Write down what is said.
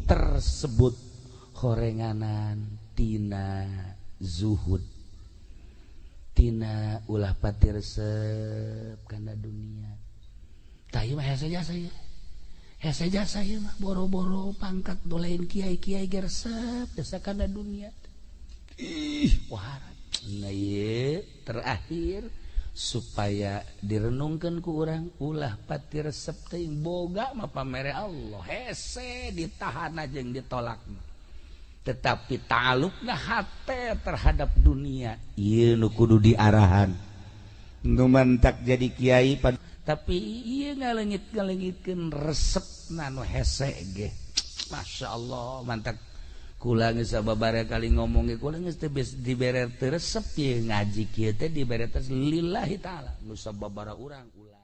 tersebut horenganan tina zuhud tina ulah pati resep kana dunia. Tah ieu mah hese jasa ieu mah boro-boro pangkat dolein kiai-kiai ge resep desa kana dunia. Warat. Nah ieu terakhir supaya direnungkeun ku urang ulah pati resep teuing boga mah pamere Allah hese ditahan jeung ditolakna. Tetapi talukna hate terhadap dunia ieu nu kudu diarahan nu mantak jadi kiai tapi ieu ngaleungit-ngaleungitkeun resepna nu hese ge Masya Allah mantak kula geus sababaraha kali ngomong ge kula geus teu dibere teu resep ieu ngaji kieu teh dibere teh lillahi taala nu sababaraha urang ulah